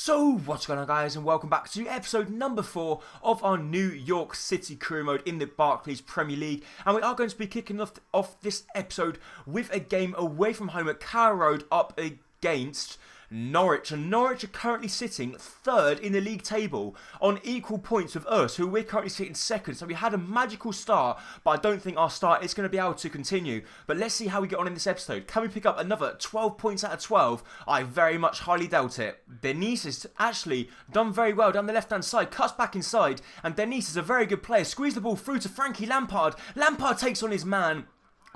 So what's going on, guys, and welcome back to episode number 4 of our New York City career mode in the Barclays Premier League, and we are going to be kicking off this episode with a game away from home at Carrow Road up against Norwich. And Norwich are currently sitting third in the league table on equal points with us, who we're currently sitting second. So we had a magical start, but I don't think our start is going to be able to continue. But let's see how we get on in this episode. Can we pick up another 12 points out of 12? I very much highly doubt it. Denise has actually done very well down the left-hand side, cuts back inside, and Denise is a very good player. Squeeze the ball through to Frankie Lampard. Lampard takes on his man,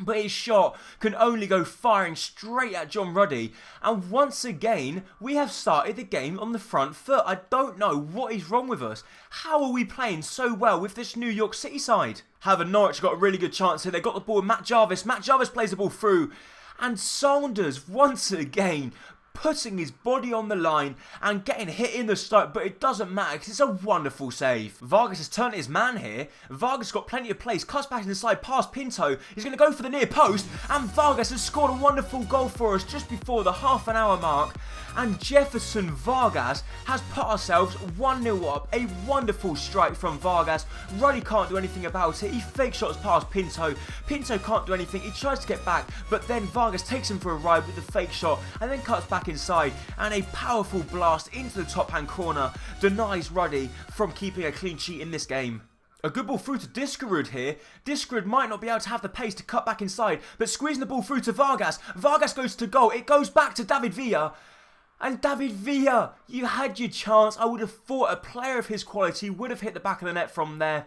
but his shot can only go firing straight at John Ruddy. And once again, we have started the game on the front foot. I don't know what is wrong with us. How are we playing so well with this New York City side? However, Norwich got a really good chance here. They got the ball with Matt Jarvis. Matt Jarvis plays the ball through. And Saunders, once again, putting his body on the line and getting hit in the stomach, but it doesn't matter because it's a wonderful save. Vargas has turned his man here. Vargas got plenty of place, cuts back inside past Pinto. He's going to go for the near post, and Vargas has scored a wonderful goal for us just before the half-an-hour mark. And Jefferson Vargas has put ourselves 1-0 up. A wonderful strike from Vargas. Ruddy can't do anything about it. He fake shots past Pinto. Pinto can't do anything. He tries to get back, but then Vargas takes him for a ride with the fake shot and then cuts back inside. And a powerful blast into the top-hand corner denies Ruddy from keeping a clean sheet in this game. A good ball through to Diskerud here. Diskerud might not be able to have the pace to cut back inside, but squeezing the ball through to Vargas. Vargas goes to goal. It goes back to David Villa. And David Villa, you had your chance. I would have thought a player of his quality would have hit the back of the net from there.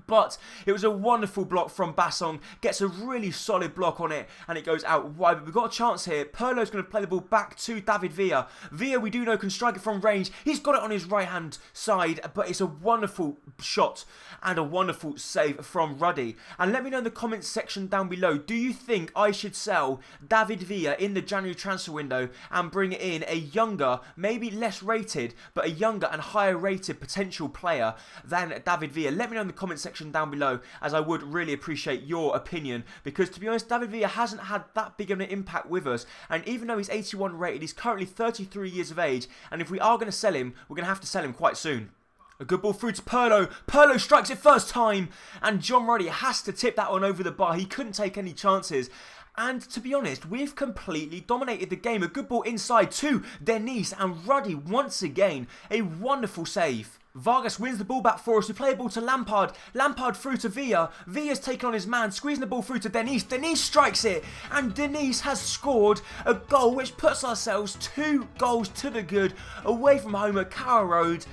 But it was a wonderful block from Bassong. Gets a really solid block on it, and it goes out wide. But we've got a chance here. Pirlo's going to play the ball back to David Villa. Villa, we do know, can strike it from range. He's got it on his right-hand side, but it's a wonderful shot and a wonderful save from Ruddy. And let me know in the comments section down below, do you think I should sell David Villa in the January transfer window and bring in a younger, maybe less rated, but a younger and higher rated potential player than David Villa? Let me know in the comments section down below, as I would really appreciate your opinion, because to be honest, David Villa hasn't had that big of an impact with us, and even though he's 81 rated, he's currently 33 years of age, and if we are going to sell him, we're going to have to sell him quite soon. A good ball through to Pirlo. Pirlo strikes it first time, and John Ruddy has to tip that one over the bar. He couldn't take any chances. And to be honest, we've completely dominated the game. A good ball inside to Denise, and Ruddy once again, a wonderful save. Vargas wins the ball back for us. We play the ball to Lampard. Lampard through to Villa. Villa's taken on his man, squeezing the ball through to Denise. Denise strikes it, and Denise has scored a goal which puts ourselves 2 goals to the good away from home at Carrow Road.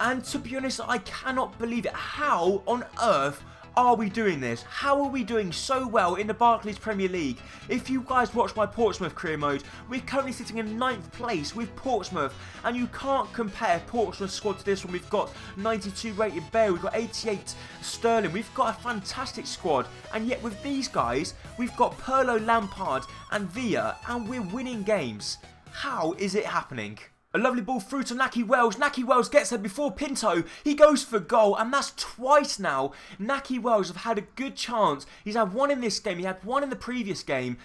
And to be honest, I cannot believe it. How on earth are we doing this? How are we doing so well in the Barclays Premier League? If you guys watch my Portsmouth career mode, we're currently sitting in 9th place with Portsmouth, and you can't compare Portsmouth's squad to this one. We've got 92 rated Bale, we've got 88 Sterling, we've got a fantastic squad, and yet with these guys, we've got Pirlo, Lampard and Villa, and we're winning games. How is it happening? A lovely ball through to Naki Wells. Naki Wells gets there before Pinto. He goes for goal, and that's twice now. Naki Wells have had a good chance. He's had one in this game. He had one in the previous game.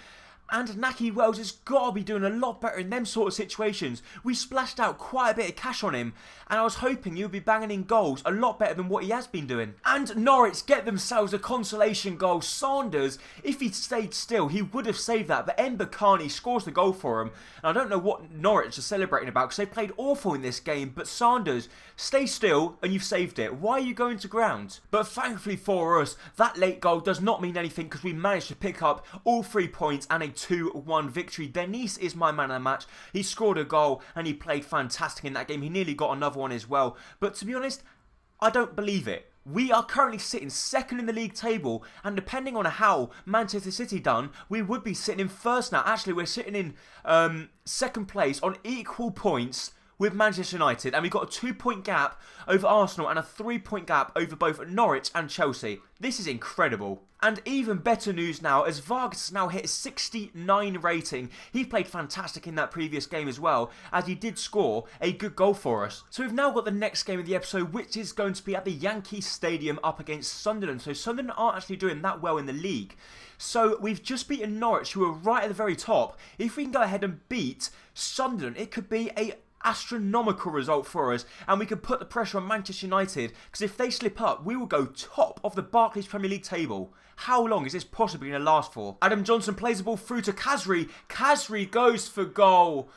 And Naki Wells has got to be doing a lot better in them sort of situations. We splashed out quite a bit of cash on him, and I was hoping he would be banging in goals a lot better than what he has been doing. And Norwich get themselves a consolation goal. Saunders, if he'd stayed still, he would have saved that, but Mbakani scores the goal for him. And I don't know what Norwich are celebrating about, because they played awful in this game, but Saunders, stay still and you've saved it. Why are you going to ground? But thankfully for us, that late goal does not mean anything, because we managed to pick up all 3 points and a 2-1 victory. Denise is my man of the match. He scored a goal and he played fantastic in that game. He nearly got another one as well. But to be honest, I don't believe it. We are currently sitting second in the league table, and depending on how Manchester City done, we would be sitting in first now. Actually, we're sitting in second place on equal points with Manchester United, and we've got a 2-point gap over Arsenal and a 3-point gap over both Norwich and Chelsea. This is incredible. And even better news now, as Vargas has now hit a 69 rating. He played fantastic in that previous game as well, as he did score a good goal for us. So we've now got the next game of the episode, which is going to be at the Yankee Stadium up against Sunderland. So Sunderland aren't actually doing that well in the league. So we've just beaten Norwich, who are right at the very top. If we can go ahead and beat Sunderland, it could be a astronomical result for us, and we can put the pressure on Manchester United, because if they slip up, we will go top of the Barclays Premier League table. How long is this possibly going to last for? Adam Johnson plays the ball through to Khazri. Khazri goes for goal.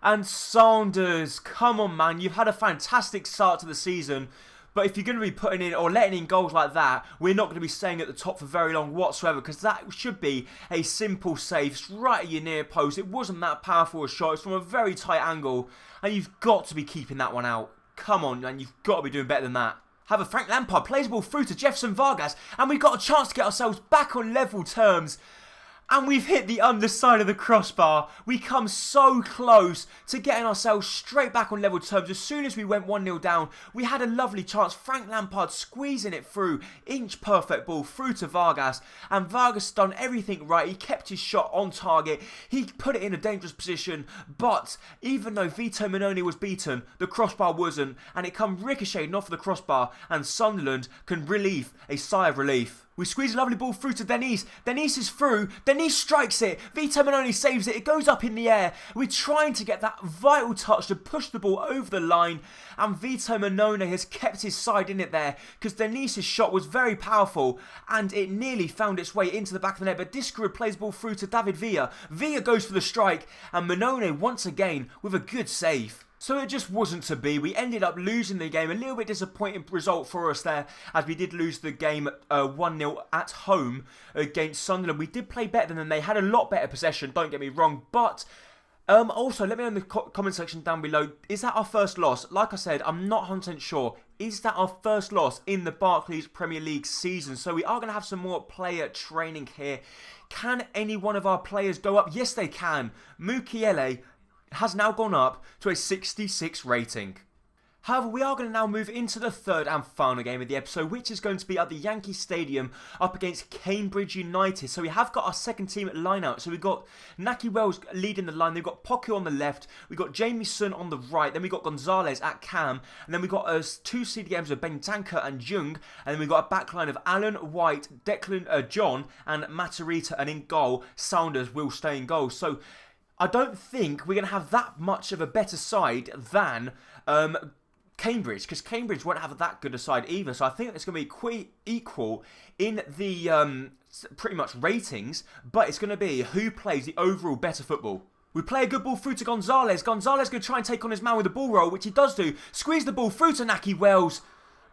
And Saunders, come on man, you've had a fantastic start to the season. But if you're going to be putting in or letting in goals like that, we're not going to be staying at the top for very long whatsoever, because that should be a simple save right at your near post. It wasn't that powerful a shot. It's from a very tight angle, and you've got to be keeping that one out. Come on, man, you've got to be doing better than that. However, Frank Lampard plays the ball through to Jefferson Vargas, and we've got a chance to get ourselves back on level terms. And we've hit the underside of the crossbar. We come so close to getting ourselves straight back on level terms. As soon as we went 1-0 down, we had a lovely chance. Frank Lampard squeezing it through. Inch perfect ball through to Vargas. And Vargas done everything right. He kept his shot on target. He put it in a dangerous position. But even though Vito Mannone was beaten, the crossbar wasn't. And it come ricocheting off the crossbar. And Sunderland can relieve a sigh of relief. We squeeze a lovely ball through to Denise. Denise is through. Denise strikes it. Vito Mannone saves it. It goes up in the air. We're trying to get that vital touch to push the ball over the line. And Vito Mannone has kept his side in it there, because Denise's shot was very powerful and it nearly found its way into the back of the net. But Diskerud plays the ball through to David Villa. Villa goes for the strike, and Mannone once again with a good save. So it just wasn't to be. We ended up losing the game. A little bit disappointing result for us there, as we did lose the game 1-0 at home against Sunderland. We did play better than them. They had a lot better possession, don't get me wrong. But also, let me know in the comment section down below, is that our first loss? Like I said, I'm not 100% sure. Is that our first loss in the Barclays Premier League season? So we are going to have some more player training here. Can any one of our players go up? Yes, they can. Mukiele has now gone up to a 66 rating. However, we are going to now move into the third and final game of the episode, which is going to be at the Yankee Stadium up against Cambridge United. So we have got our second team line out. So we've got Naki Wells leading the line. They've got Poku on the left. We've got Jamieson on the right. Then we've got Gonzalez at cam. And then we've got two CDMs of Bentancur and Jung. And then we've got a backline of Allen, White, Declan, John and Matarrita. And in goal, Saunders will stay in goal. So I don't think we're going to have that much of a better side than Cambridge, because Cambridge won't have that good a side either. So I think it's going to be quite equal in the pretty much ratings, but it's going to be who plays the overall better football. We play a good ball through to Gonzalez. Gonzalez going to try and take on his man with a ball roll, which he does do. Squeeze the ball through to Naki Wells.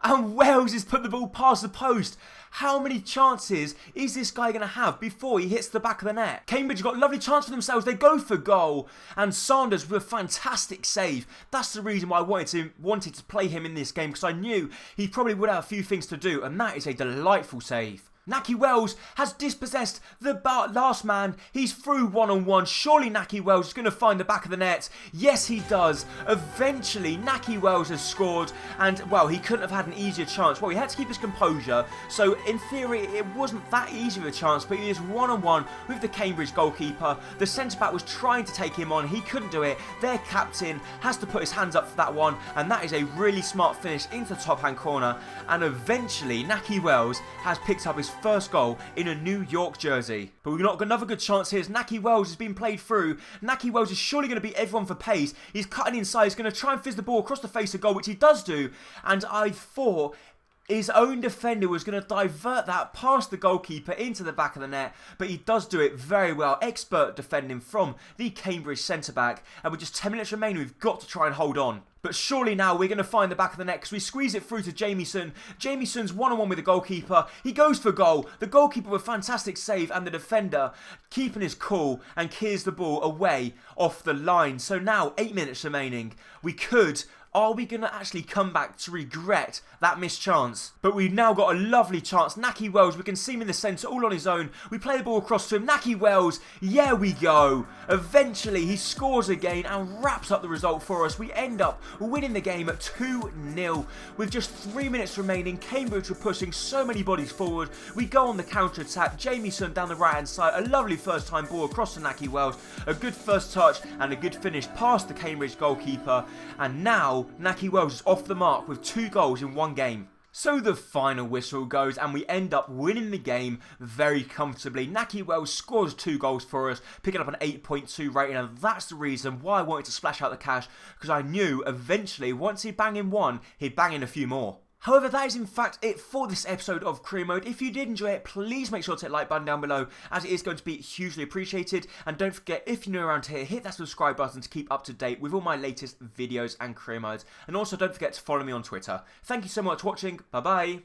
And Wells has put the ball past the post. How many chances is this guy going to have before he hits the back of the net? Cambridge got a lovely chance for themselves. They go for goal. And Saunders with a fantastic save. That's the reason why I wanted to play him in this game, because I knew he probably would have a few things to do. And that is a delightful save. Naki Wells has dispossessed the last man. He's through one-on-one. Surely Naki Wells is going to find the back of the net. Yes, he does. Eventually, Naki Wells has scored. And, well, he couldn't have had an easier chance. Well, he had to keep his composure. So, in theory, it wasn't that easy of a chance. But he is one-on-one with the Cambridge goalkeeper. The centre-back was trying to take him on. He couldn't do it. Their captain has to put his hands up for that one. And that is a really smart finish into the top-hand corner. And eventually, Naki Wells has picked up his first goal in a New York jersey. But we've not got another good chance here as Naki Wells has been played through. Naki Wells is surely going to beat everyone for pace. He's cutting inside. He's going to try and fizz the ball across the face of goal, which he does do. And I thought his own defender was going to divert that past the goalkeeper into the back of the net, but he does do it very well. Expert defending from the Cambridge centre-back, and with just 10 minutes remaining, we've got to try and hold on. But surely now we're going to find the back of the net, because we squeeze it through to Jamieson. Jamieson's one-on-one with the goalkeeper. He goes for goal. The goalkeeper with a fantastic save, and the defender keeping his cool and clears the ball away off the line. So now 8 minutes remaining. Are we going to actually come back to regret that missed chance? But we've now got a lovely chance. Naki Wells, we can see him in the centre all on his own. We play the ball across to him. Naki Wells, yeah we go. Eventually he scores again and wraps up the result for us. We end up winning the game at 2-0. With just 3 minutes remaining, Cambridge were pushing so many bodies forward. We go on the counter-attack. Jamieson down the right-hand side. A lovely first-time ball across to Naki Wells. A good first touch and a good finish past the Cambridge goalkeeper. And now Naki Wells is off the mark with 2 goals in one game. So the final whistle goes and we end up winning the game very comfortably. Naki Wells scores 2 goals for us, picking up an 8.2 rating, and that's the reason why I wanted to splash out the cash, because I knew eventually once he'd bang in one, he'd bang in a few more. However, that is in fact it for this episode of Career Mode. If you did enjoy it, please make sure to hit the like button down below, as it is going to be hugely appreciated. And don't forget, if you're new around here, hit that subscribe button to keep up to date with all my latest videos and Career Modes. And also don't forget to follow me on Twitter. Thank you so much for watching. Bye bye.